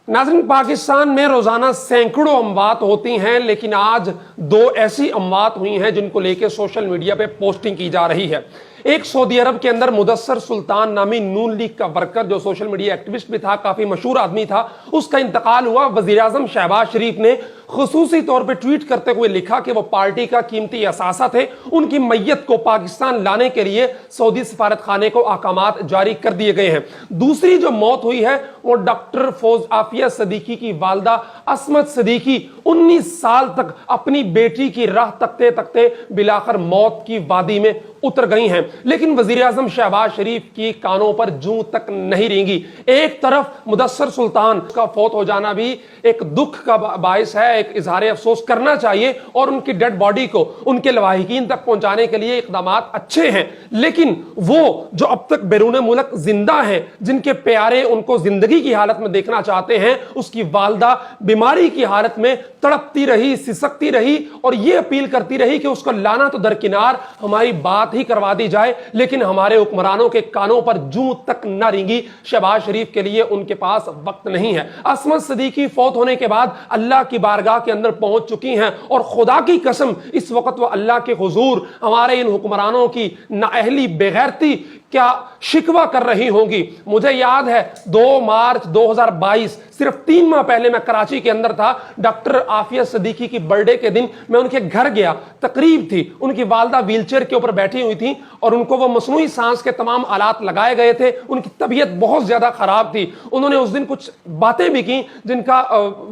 नाज़रीन, पाकिस्तान में रोजाना सैकड़ों अमवात होती हैं, लेकिन आज दो ऐसी अमवात हुई हैं जिनको लेकर सोशल मीडिया पे पोस्टिंग की जा रही है। एक सऊदी अरब के अंदर मुदस्सर सुल्तान नामी नून लीग का वर्कर जो सोशल मीडिया एक्टिविस्ट भी था, काफी मशहूर आदमी था, उसका इंतकाल हुआ। वजीर आजम शहबाज शरीफ ने खुसूसी तौर पर ट्वीट करते हुए लिखा कि वो पार्टी का कीमती असासा थे। उनकी मैयत को पाकिस्तान लाने के लिए सऊदी सफारत खाने को अहकामात जारी कर दिए गए हैं। दूसरी जो मौत हुई है वो डॉक्टर फौज आफिया सदीकी की वालदा असमत सदीकी 19 साल तक अपनी बेटी की राह तकते तकते बिलाखर मौत की वादी में उतर गई हैं। लेकिन वजीर आजम शहबाज शरीफ की कानों पर जूं तक नहीं रेंगी। एक तरफ मुदस्सर सुल्तान का फौत हो जाना भी एक दुख का बायस है, एक इजहार अफसोस करना चाहिए और उनकी डेड बॉडी को उनके लवाहिकीन तक पहुंचाने के लिए इकदामात अच्छे हैं। लेकिन वो जो अब तक बैरून मुल्क जिंदा हैं, जिनके प्यारे उनको जिंदगी की हालत में देखना चाहते हैं, उसकी वालदा बीमारी की हालत में तड़पती रही, सिसकती रही और ये अपील करती रही कि उसको लाना तो दरकिनार, हमारी बात ही करवा दी जाए, लेकिन हमारे हुक्मरानों के कानों पर जूं तक न रेंगी। शहबाज शरीफ के लिए उनके पास वक्त नहीं है। असमत सदीकी फौत होने के बाद अल्लाह की बारगाह के अंदर पहुंच चुकी हैं और खुदा की कसम इस वक्त वो अल्लाह के हुजूर हमारे इन हुक्मरानों की नाअहली, बेगैरती क्या शिकवा कर रही होंगी। मुझे याद है 2 मार्च 2022, सिर्फ 3 माह पहले मैं कराची के अंदर था। डॉक्टर आफिया सदीकी की बर्थडे के दिन मैं उनके घर गया, तकरीब थी, उनकी वालदा व्हीलचेयर के ऊपर बैठी हुई थी और उनको वो मसनूई सांस के तमाम आलात लगाए गए थे। उनकी तबीयत बहुत ज्यादा खराब थी। उन्होंने उस दिन कुछ बातें भी की जिनका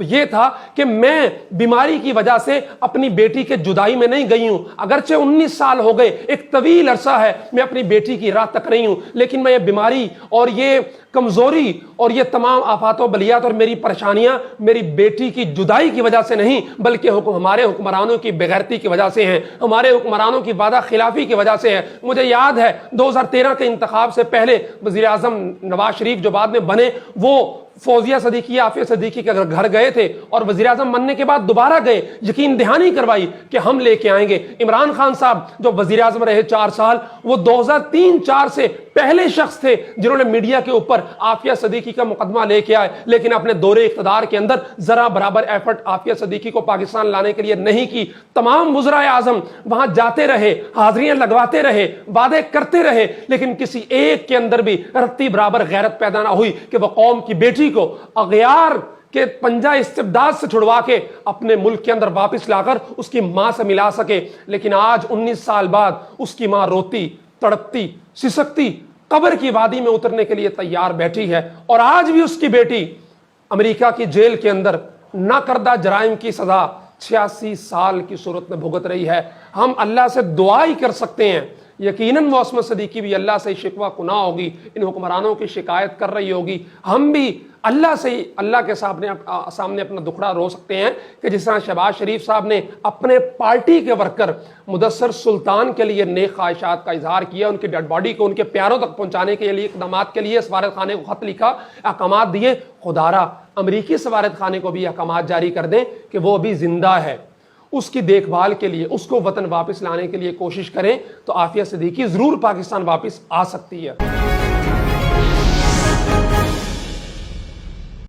यह था कि मैं बीमारी की वजह से अपनी बेटी के जुदाई में नहीं गई हूं। अगरचे 19 साल हो गए, एक तवील अरसा है मैं अपनी बेटी की राह तक रही हूं, लेकिन मैं ये बीमारी और ये कमजोरी और ये तमाम आफातों बलियात और मेरी परेशानियां मेरी बेटी की जुदाई की वजह से नहीं, बल्कि हमारे हुक्मरानों की बेगैरती की वजह से हैं, हमारे हुक्मरानों की वादा खिलाफी की वजह से है। मुझे याद है 2013 के इंतखाब से पहले वजीर आजम नवाज शरीफ जो बाद में बने, वो फौजिया सदीकी, आफिया सदीकी के घर गए थे और वजीर आजम बनने के बाद दोबारा गए, यकीन दहानी करवाई कि हम लेके आएंगे। इमरान खान साहब जो वजीर आजम रहे 4 साल, वो 2003-4 से पहले शख्स थे जिन्होंने मीडिया के ऊपर आफिया सदीकी का मुकदमा लेके आए, लेकिन अपने दौरे इख्तदार के अंदर जरा बराबर एफर्ट आफिया सदीकी को पाकिस्तान लाने के लिए नहीं की। तमाम वज़राए आजम वहां जाते रहे, हाजिरियां लगवाते रहे, वादे करते रहे, लेकिन किसी एक के अंदर भी रत्ती बराबर गैरत पैदा ना हुई कि वह कौम की बेटी को अगयार के पंजा इस्तिबदाद से छुड़वा के अपने मुल्क के अंदर वापस लाकर उसकी मां से मिला सके। लेकिन आज 19 साल बाद उसकी मां रोती, तड़पती, सिसकती कब्र की वादी में उतरने के लिए तैयार बैठी है और आज भी उसकी बेटी अमेरिका की जेल के अंदर ना करदा जराइम की सजा 86 साल की सूरत में भुगत रही है। हम अल्लाह से दुआ ही कर सकते हैं, यकीनन वो असमत सदीकी भी अल्लाह से शिकवा कुना होगी, इन हुक्मरानों की शिकायत कर रही होगी। हम भी अल्लाह से, अल्लाह के सामने अपना दुखड़ा रो सकते हैं कि जिस तरह शहबाज शरीफ साहब ने अपने पार्टी के वर्कर मुदस्सर सुल्तान के लिए नेक ख्वाहिशात का इजहार किया, उनकी डेड बॉडी को उनके प्यारों तक पहुंचाने के लिए इकदामात के लिए सफारत खाने को खत लिखा, अहकामात दिए। खुदारा अमरीकी सफारत खाने को भी अहकामात जारी कर दें कि वो अभी जिंदा है, उसकी देखभाल के लिए, उसको वतन वापस लाने के लिए कोशिश करें, तो आफिया सदीकी जरूर पाकिस्तान वापस आ सकती है।